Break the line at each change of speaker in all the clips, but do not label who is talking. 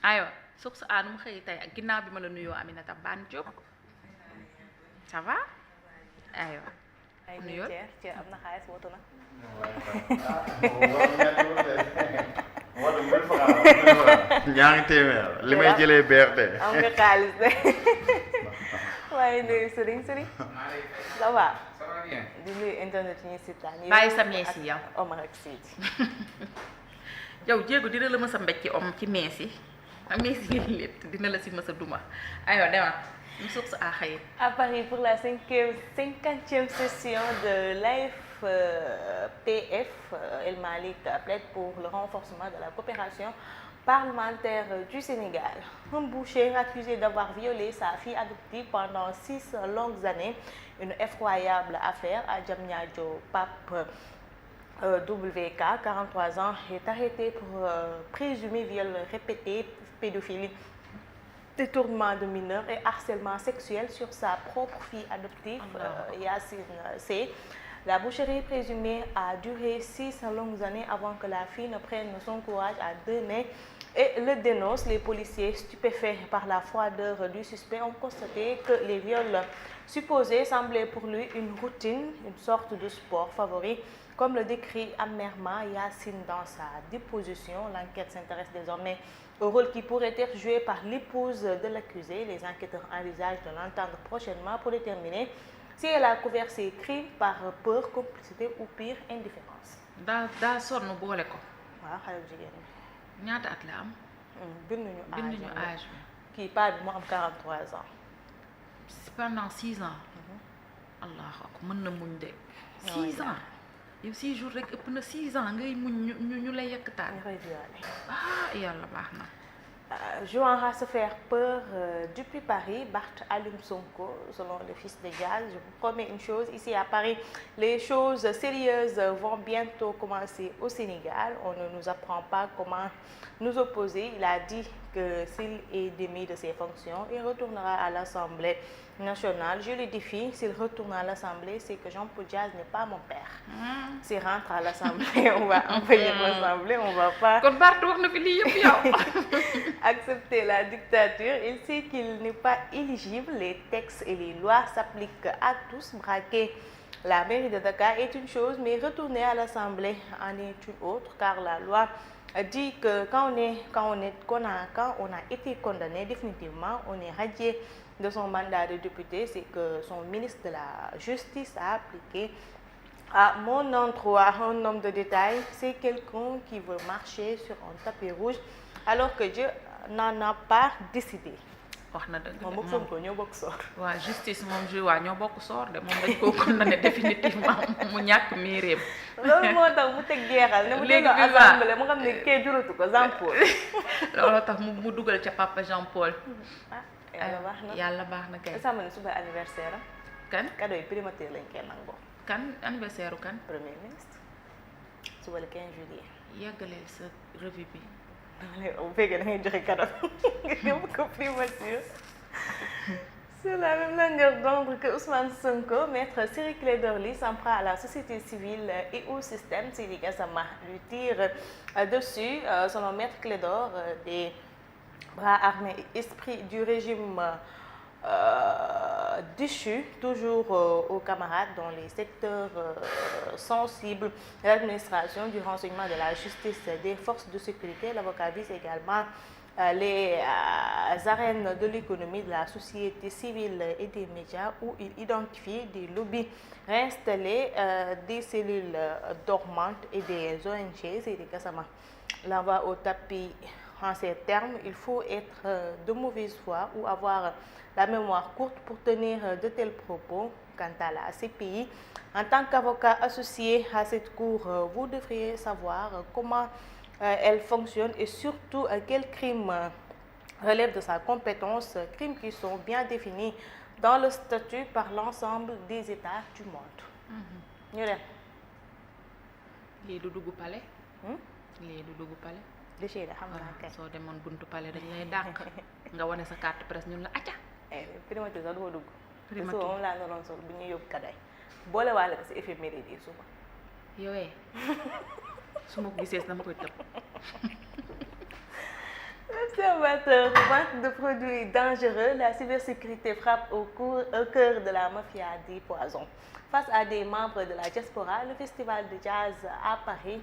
aywa source A nu mu xëy tey ak ginnaaw bi ma la nuyoo Aminata Bane Diop ça va aywa nuyoo
ci am na xaalis wootu na
ñaari téeméer li may jëlee BRT
am nga xaalis de waaye nuyu Serigne ça va di nuyu internet yi ñuy seetaan
bàyyi sa mees yi yow
Omar ak Sidi
yow jéego dina la mës a mbéj ci ci mees yi ak mees yi lépp dina la si mës a duma aywa demal ñu source A xëy
à Paris pour la 50e session de l'AFPF, El Malik plaide pour le renforcement de la coopération parlementaire du Sénégal. Un boucher accusé d'avoir violé sa fille adoptive pendant 6 longues années, une effroyable affaire à Diamniadio. Pape WK, 43 ans, est arrêté pour présumé viol répété, pédophilie, détournement de mineurs et harcèlement sexuel sur sa propre fille adoptive, Yacine C. La boucherie présumée a duré 6 longues années avant que la fille ne prenne son courage à 2 mains et le dénonce. Les policiers, stupéfaits par la froideur du suspect, ont constaté que les viols supposés semblaient pour lui une routine, une sorte de sport favori, comme le décrit amèrement Yacine dans sa déposition. L'enquête s'intéresse désormais au rôle qui pourrait être joué par l'épouse de l'accusé. Les enquêteurs envisagent de l'entendre prochainement pour déterminer si elle a couvert ses crimes par peur, complicité ou pire indifférence.
daa sonn boole ko.
waaw xale bu jigéen bi.
ñaata at la am.
binduñu
âge bi.
kii paa bi mu am 43 ans.
pendant 6 ans. allahu akbar mën na muñ de. 6 ans yow 6 jours rek ëpp na 6 ans ngay muñ ñu lay yëkkataan. Yàlla baax na.
Jouant à se faire peur depuis Paris, Barth allume Sonko, selon le fils de Diaz. Je vous promets une chose, ici à Paris, les choses sérieuses vont bientôt commencer au Sénégal. On ne nous apprend pas comment nous opposer. Il a dit que s'il est démis de ses fonctions, il retournera à l'Assemblée nationale. Je le défie, s'il retourne à l'Assemblée, c'est que Jean-Paul Diaz n'est pas mon père. S'il rentre à l'Assemblée, on va envahir l'Assemblée, on va pas...
Kon Barth wax na fi lii yëpp yow.
Accepter la dictature. Il sait qu'il n'est pas éligible. Les textes et les lois s'appliquent à tous. Braquer la mairie de Dakar est une chose, mais retourner à l'Assemblée en est une autre, car la loi dit que quand on a été condamné définitivement, on est radié de son mandat de député. C'est que son ministre de la Justice a appliqué à mon endroit. Un homme de détail, c'est quelqu'un qui veut marcher sur un tapis rouge alors que Dieu n'en a pas décidé.
wax na dëgg
moom ak Sonko ñoo bokk soor.
waaw justice moom ñoo bokk soor de moom dañ koo condamné définitivement mu ñàkk miireem.
loolu moo tax mu teg jeexal ne mu delloo assemblée mu xam ne kee juratu ko Jean Paul.
looloo tax mu dugal ca papa Jean Paul.
yàlla baax na
yàlla baax na kay.
sama ne suba anniversaire am.
kan
cadeau yi primature lañ koy nangoo.
kan anniversaire kan.
premier ministre suba le 15 juillet.
yàggaleel sa revue bi.
bu fekkee da ngay joxe cadeau nga dem ko primature. Sur la même longueur d'onde que Ousmane Sonko, maître Ciré Clédor Ly s'en prend à la société civile et au système. Seydi Gassama lui tire dessus. Selon maître Clédor, des bras armés et esprits du régime déchu toujours aux camarades dans les secteurs sensibles de l'administration, du renseignement, de la justice, des forces de sécurité. L'avocat vise également les arènes de l'économie, de la société civile et des médias où il identifie des lobbies réinstallés, des cellules dormantes et des ONG. C'est des Gassama. L'envoi au tapis. En ces termes, il faut être de mauvaise foi ou avoir la mémoire courte pour tenir de tels propos. Quant à la CPI, en tant qu'avocat associé à cette cour, vous devriez savoir comment elle fonctionne et surtout quels crimes relèvent de sa compétence, crimes qui sont bien définis dans le statut par l'ensemble des États du monde. ñu dem.
lii du dugg palais. lii du dugg palais.
déchets la xam naa kay.
soo demoon buntu palais dañ lay dàq nga wane sa carte presse ñun la acca.
primature sax du ma dugg.
primature
moom laa naroon sol bu ñuy yóbbu kaday boole waale ko si éphéméride yi suba.
yowee su ma ko gisee dama koy tëb.
Observateur, vente de produits dangereux, la cybersécurité frappe au cœur de la mafia des poisons. Face à des membres de la diaspora, le festival de jazz à Paris,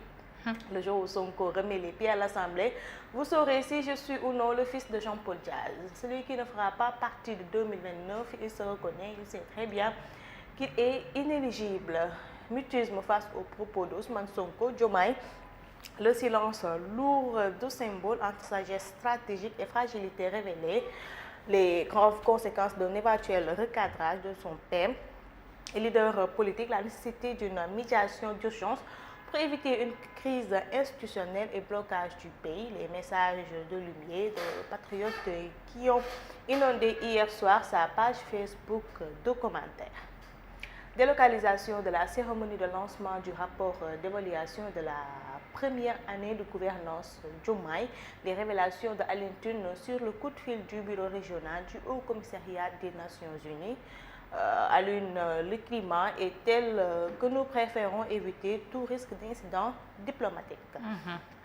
le jour où Sonko remet les pieds à l'Assemblée, vous saurez si je suis ou non le fils de Jean-Paul Diaz. Celui qui ne fera pas partie de 2029, il se reconnaît, il sait très bien qu'il est inéligible. Mutisme face aux propos d'Ousmane Sonko, Diomaye, le silence lourd de symboles entre sagesse stratégique et fragilité révélée, les graves conséquences d'un éventuel recadrage de son thème, et leader politique, la nécessité d'une médiation d'urgence pour éviter une crise institutionnelle et blocage du pays, les messages de lumière de patriotes qui ont inondé hier soir sa page Facebook de commentaires. Délocalisation de la cérémonie de lancement du rapport d'évaluation de la première année de gouvernance Diomaye, les révélations de Alioune Tine sur le coup de fil du bureau régional du Haut Commissariat des Nations Unies. Alioune, le climat est tel que nous préférons éviter tout risque d'incident diplomatique.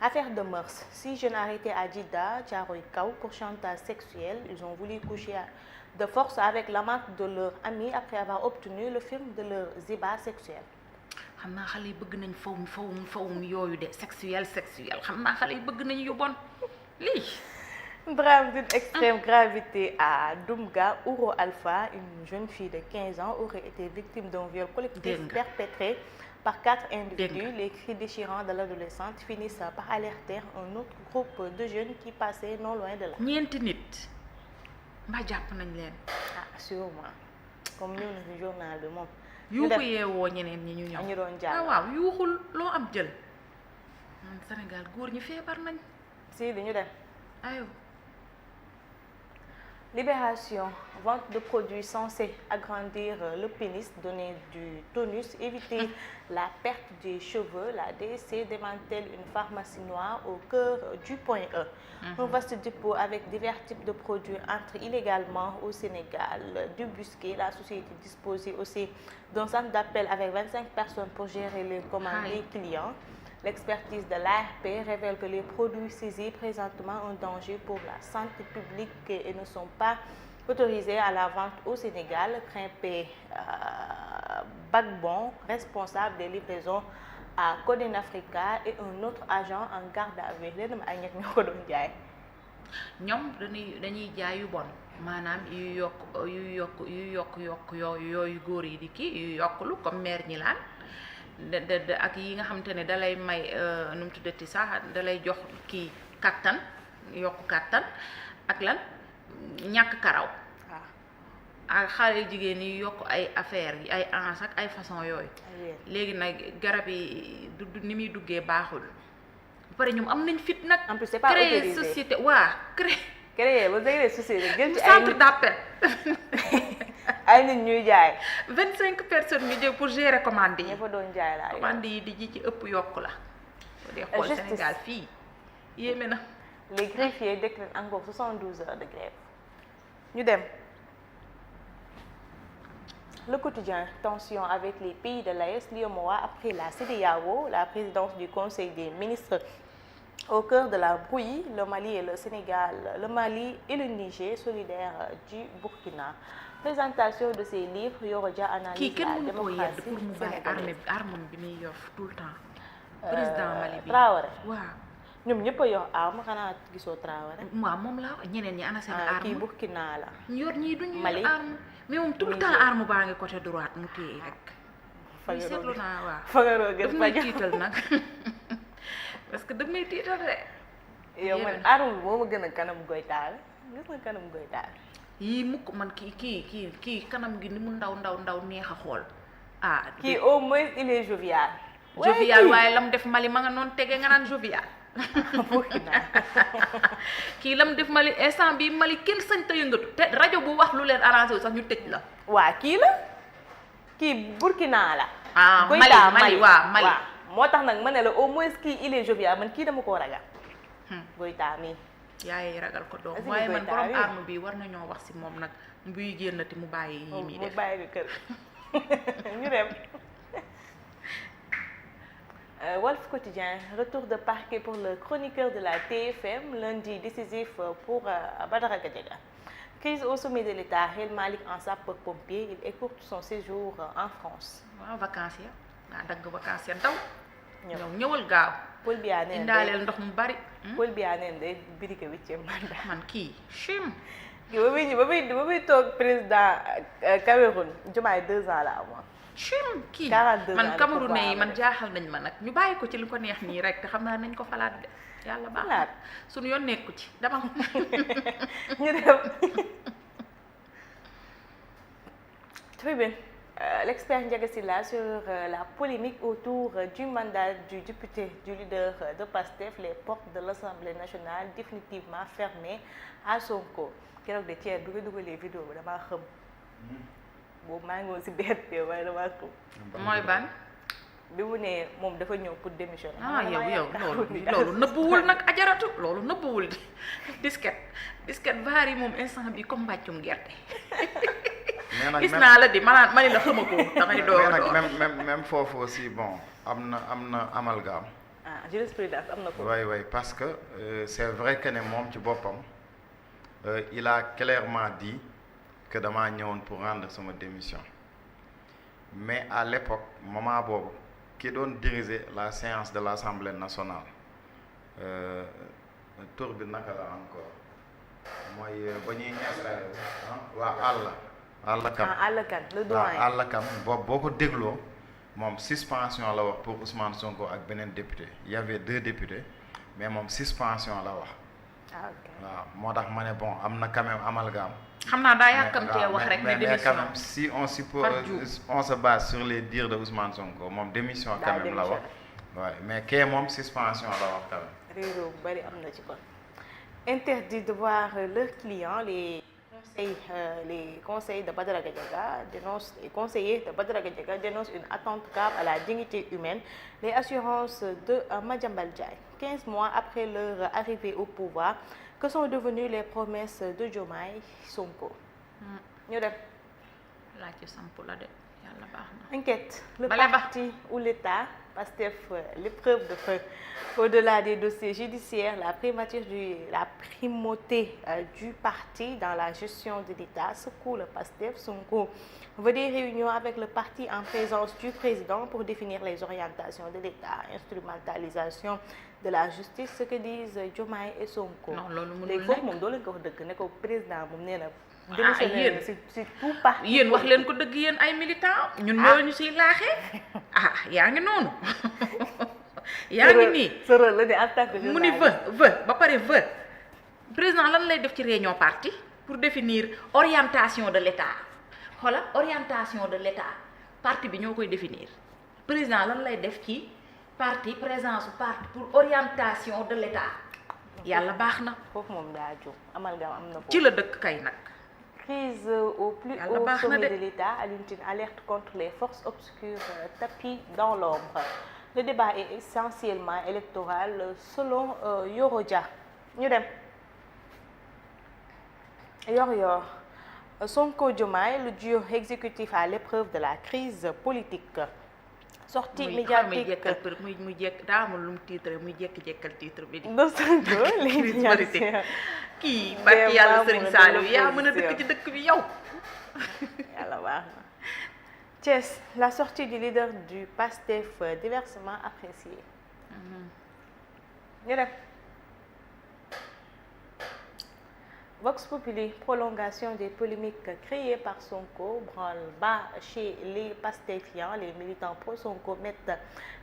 Affaire de mœurs. 6 jeunes arrêtés à Djidda, Thiaroye Kao pour chantage sexuel. Ils ont voulu coucher de force avec l'amante de leur ami après avoir obtenu le film de leur ziba sexuel.
xam naa xale yi bëgg nañ fawum yooyu de sexuel xam naa xale yi bëgg nañ yu bon lii.
Drame d'une extrême gravité à Doumga, Ouro Alpha, une jeune fille de 15 ans aurait été victime d'un viol collectif perpétré par 4 individus. Les cris déchirants de l'adolescente finissent par alerter un autre groupe de jeunes qui passaient non loin de là.
ñeenti nit mbaa jàpp nañ leen.
Ah sûrement comme ñëw na ci journal bi moom.
yuuxu yeewoo ñeneen ñi ñu ñëw.
ñu doon jàll.
waaw yuuxul loo am jël. Sénégal góor ñi feebar nañ.
si dañu dem.
ayo.
Libération, vente de produits censés agrandir le pénis, donner du tonus, éviter la perte des cheveux. La DSC démantèle une pharmacie noire au cœur du Point E. Un vaste dépôt avec divers types de produits entre illégalement au Sénégal. Débusqué, la société disposait aussi d'un centre d'appel avec 25 personnes pour gérer les commandes des clients. L'expertise de l'ARP révèle que les produits saisis présentement un danger pour la santé publique et ne sont pas autorisés à la vente au Sénégal. Crimpé Bagbon, responsable des livraisons à Codin Africa, et un autre agent en garde à vue. Leen ay ñett ñoo ko doon jaay.
ñoom dañuy jaay yu bon maanaam yu yokk yooyu góor yi di kii yu yokklu comme mère ñi laan de ak yi nga xamante ne dalay may nu mu tuddati sax dalay jox kii kattan yokk kattan ak lan ñàkk karaw ak xale jigéen yi yokk ay affaires yi ay ans ak ay façon yooyu léegi nag garab yi du ni muy duggee baaxul ba pare ñoom am nañ fit nag
en plus c'est pas
créer
autorisé.
société waa
créer ba créer société jël ci
centre d'appel
ay nit ñuy jaay
25 personnes ñu jël pour gérer commande yi
ña fa doon jaay laa
commande yi di ji ci ëpp yokk la boo dee xool
Justice.
Sénégal fii yéeme na
les greffiers décrètent encore 72 heures de grève ñu dem. Le quotidien, tension avec les pays de l'AES, l'UEMOA après la CEDEAO, la présidence du Conseil des ministres au cœur de la brouille, le Mali et le Sénégal, le Mali et le Niger solidaires du Burkina. Présentation de ces livres, Yoro Dia analyse
kii
la
kenn mënu koo yedd
démocratie
pour mu bàyyi
sénégalaise.
arme bi muy yor tout le temps président Mali bi
Traoré
waaw
ñoom ñëpp a yor arme xanaa gisoo Traoré.
waaw moom laa wax ñeneen ñi ana seen
kii
arme
Burkina la.
ñu yor ñii duñu
Mali.
yor arme mais moom tout le temps
Niger.
arme baa ngi côté droite mu téye rek muy seetlu naa waaw
fagaroo gën
daf may tiital nag parce que daf may tiital de
yow man arme bi moo ma gën a kanam goy taal gis nga kanam goy taal.
yii mukk man kii kanam gi ni mu ndaw neex a xool ah
kii au moins il est jovial.
jovial waaye lam def Mali ma nga noonu tege nga naan jovial
Burkina.
kii lam def Mali instant bi Mali kenn sañ ta yëngatu te rajo bu wax lu leen arrangé wu sax ñu tëj la
waa kii la kii Burkina la.
ah
Goïta
Mali waaw Mali
moo tax nag ma ne la au moins kii il est jovial man kii dama koo ragal. Goïta mii.
yaay ragal ko doom
Est-ce que
waaye man
Goïta
borom
oui.
arme bi war nañoo wax si moom nag buy génnati mu bàyyi yi muy
mu
def
bàyyi ko kër ñu dem. Walf Quotidien, retour de parquet pour le chroniqueur de la TFM, lundi décisif pour Badara Gadiaga. Crise au sommet de l'État, El Malick en sapeur-pompier, il écourte son séjour en France.
waaw vacances ya nga dagg vacances ya daw. ñëwal gaaw.
Paul Biya neen
indaaleel ndox mu bari.
Paul Biya neen day briqué 8e mandat.
man kii chim.
ba muy toog président Cameroun Diomaye 2 ans la amoon.
chim kii
42
man
ans
Cameroun
la
yi man jaaxal nañ ma nag ñu bàyyi ko ci li ko neex nii rek te xam naa nañ ko falaat de yàlla baax na suñu yoon nekku ci dama
ñu dem très bien. L'expert Ndiaga Sylla sur la polémique autour du mandat du député du leader de PASTEF, les portes de l'Assemblée nationale définitivement fermées à Sonko. Keroog de Thierno bi nga dugalee vidéo bi damaa xam boobu maa ngi woon si BRT waaye damaa xam.
mooy ban.
bi mu ne moom dafa ñëw pour démissionner.
yow loolu nëbbuwul nag ajaratu loolu nëbbuwul disket vaar yi moom instant bi comme mbàccum gerte. gis naa la di ma ni la xama ko dangay door
même foofu aussi bon am na amalgame.
Jurisprudence am na ko.
oui parce que c'est vrai que ne moom ci boppam il a clairement dit que damaa ñëwoon pour rendre sama démission mais à l'époque moment boobu ki doon diriger la séance de l'Assemblée nationale tur bi naka la encore mooy ba ñuy installé waa Alla
Kane le doyen
waaw Alla Kane boo ko dégloo moom suspension la wax pour Ousmane Sonko ak beneen député il y avait 2 députés mais moom suspension la wax. waaw moo tax ma ne bon am na quand même amalgame.
xam naa daa yàkkamtee wax rek ne démission
mais quand même si on suppose on se base sur les dires de Ousmane Sonko moom démission quand même la wax. waaw mais kee moom suspension la wax quand même.
réeróo bu bari am na ci kon. Interdit de voir leurs clients les conseils de Badara Gadiaga dénoncent, les conseillers de Badara Gadiaga dénoncent une attente grave à la dignité humaine. Les assurances de Madiambal Diagne, 15 mois après leur arrivée au pouvoir, que sont devenues les promesses de Diomaye Sonko. ñu dem.
laaj ci samp la de yàlla baax na.
Enquête, le parti ou l'État, PASTEF, l'épreuve de feu. Au-delà des dossiers judiciaires, la primauté du parti dans la gestion de l'État secoue le PASTEF. Sonko veut des réunions avec le parti en présence du président pour définir les orientations de l'État, instrumentalisation de la justice, ce que disent Diomaye et Sonko.
non loolu mënul
léegi foofu moom doo leen ko wax dëgg ne ko président moom nee na. démissionné na si tout parti.
yéen wax leen ko dëgg yéen ay militants. ñun ñoo ñu siy laaxee. yaa ngi noonu. yaa ngi nii
sërël la di en tant que
mu ni ba pare président lan lay def ci réunion parti pour définir orientation de l'État voilà orientation de l'État parti bi ñoo koy définir président lan lay def ci parti présence parti pour orientation de l'État yàlla baax na
foofu moom daa jóg amalgame am na
ci la dëkk kay nag.
Crise au plus haut sommet de l'État, Alioune Tine alerte contre les forces obscures tapies dans l'ombre. Le débat est essentiellement électoral selon Yoro Dia. ñu dem Yor Sonko Diomaye, le duo exécutif à l'épreuve de la crise politique. Sortie médiatique
muy jekk daa amul lu mu titre muy jekki-jekkal titre bi.
de Sonko l'indignation
kii barki yàlla Serigne Saliou yaa mën a dëkk ci dëkk bi yow.
yàlla baax na. Thiès, la sortie du leader du PASTEF diversement appréciée. ñu dem Vox Populi, prolongation des polémiques créées par Sonko, branle-bas chez les pastéfiants, les militants pro-Sonko mettent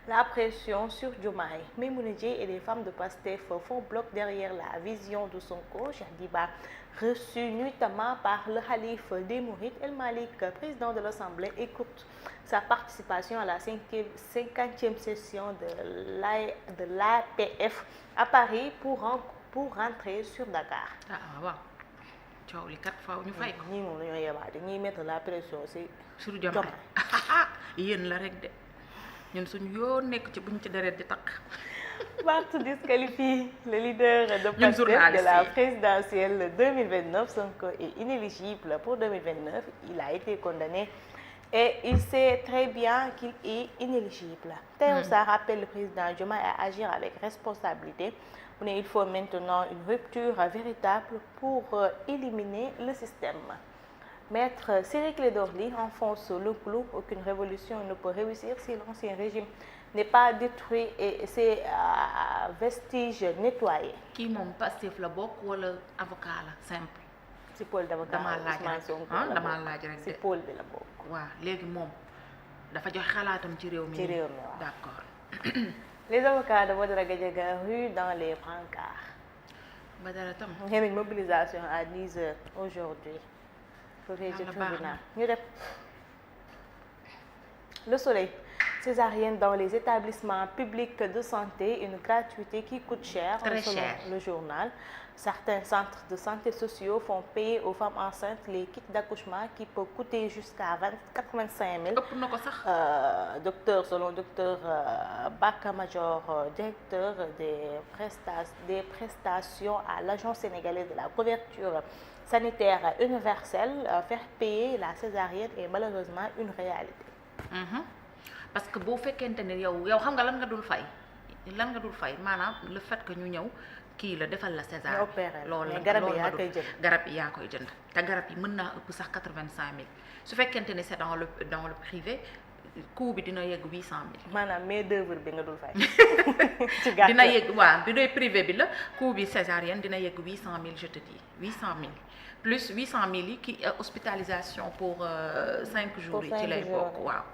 la pression sur Diomaye. Maïmouna Dièye et les femmes de Pastef font bloc derrière la vision de Sonko. Cheikh Diba, reçu nuitamment par le khalife des Mourides, El Malick, président de l'Assemblée, écoute sa participation à la 50e session de l'APF à Paris pour rentrer sur Dakar.
waaw coow li kat faaw ñu fay ko.
ñii moom dañoo yebaate ñii mettre la pression
sur Diomaye yéen la rek de ñun suñu yoon nekk ci buñ ci deret di takk.
Barth disqualifie le leader de PASTEF de la présidentielle 2029. Sonko est inéligible pour 2029. Il a été condamné et il sait très bien qu'il est inéligible. Tahirou Sarr rappelle le président Diomaye à agir avec responsabilité. Il faut maintenant une rupture véritable pour éliminer le système. Maître Ciré Clédor Ly enfonce le clou. Aucune révolution ne peut réussir si l'ancien régime n'est pas détruit et ses vestiges nettoyés.
kii moom Pastef la bokk wala avocat la simple.
ci pôle d'avocat Ousmane Sonko la
damaa laaj rek
ci pôle bi la bokk.
waaw léegi moom dafa jox xalaatam ci réew mi.
ci réew mi waaw
d'accord.
Les avocats de Badara Gadiaga ruent dans les brancards.
Badara tam.
Une mobilisation à 10h aujourd'hui. Ci tribunal ñu def Le Soleil. Césarienne dans les établissements publics de santé, une gratuité qui coûte cher, selon le journal. Certains centres de santé sociaux font payer aux femmes enceintes les kits d'accouchement qui peuvent coûter jusqu'à 85 000.
ëpp na ko sax.
Selon docteur Baka Major, directeur des prestations à l'Agence sénégalaise de la couverture sanitaire universelle, faire payer la césarienne est malheureusement une réalité.
Parce que boo fekkente ne yow xam nga lan nga dul fay maanaam le fait que ñu ñëw kii la defal la césarienne loolu la
garab yi
yaa koy jënd te garab yi mën naa ëpp sax 85 000 su fekkente ne c'est dans le privé coût bi dina yegg 800 000.
maanaam main d'œuvre bi nga dul fay.
ci gàttal dina yegg waaw bi doy privé bi la coût bi césarienne dina yegg 800 000 je te dis 800 000 plus 800 000 yi ki hospitalisation pour 5 jours yi ci lay bokk waaw.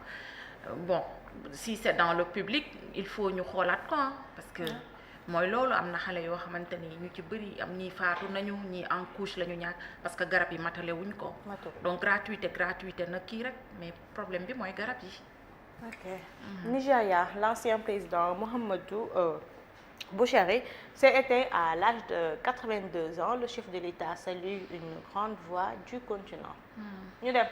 Bon si c'est dans le public il faut ñu xoolaat ko parce que mooy loolu am na xale yoo xamante ni ñu ci bëri am ñii faatu nañu ñii en couche la ñu ñàkk parce que garab yi matale wuñ ko. Donc gratuité na kii rek mais problème bi mooy garab yi.
Ok. Nigeria, l'ancien président Muhammadu Buhari s'est éteint à l'âge de 82 ans. Le chef de l'État salue une grande voix du continent. ñu dem.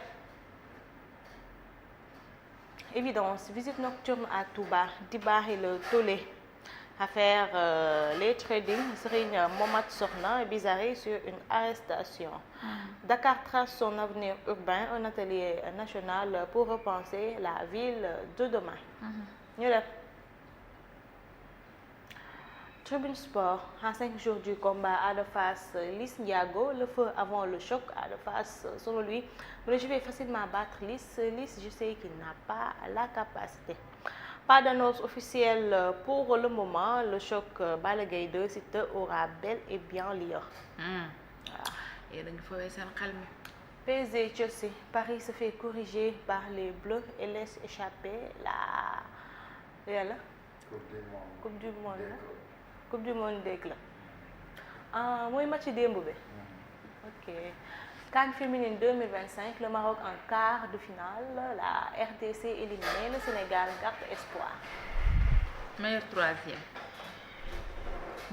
Évidence, visite nocturne à Touba, Diba et le tollé. Affaire les trading, Serigne Mohamed Sokhna Bizarre sur une arrestation. Dakar trace son avenir urbain, un atelier national pour repenser la ville de demain. Ñu def Tribune Sport, à 5 jours du combat, Ada Fass, Liss Ndiago, le feu avant le choc. Ada Fass, selon lui, je vais facilement battre Liss. Liss, je sais qu'il n'a pas la capacité. Pas d'annonce officielle pour le moment. Le choc Balla Gaye 2 Siteu aura bel et bien lieu. PSG Chelsea, Paris se fait corriger par les Bleus et laisse échapper la Coupe du Monde. Coupe du Monde des clubs. Mooy match démb bi. Ok. CAN féminine 2025, le Maroc en quart de finale, la RDC éliminée, le Sénégal garde espoir.
Meilleur troisième.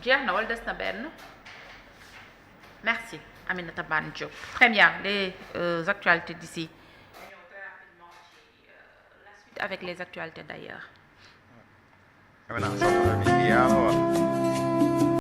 jeex na wala des na benn. Merci Aminata Bane Diop. Très bien, les actualités d'ici. La suite avec les actualités d'ailleurs.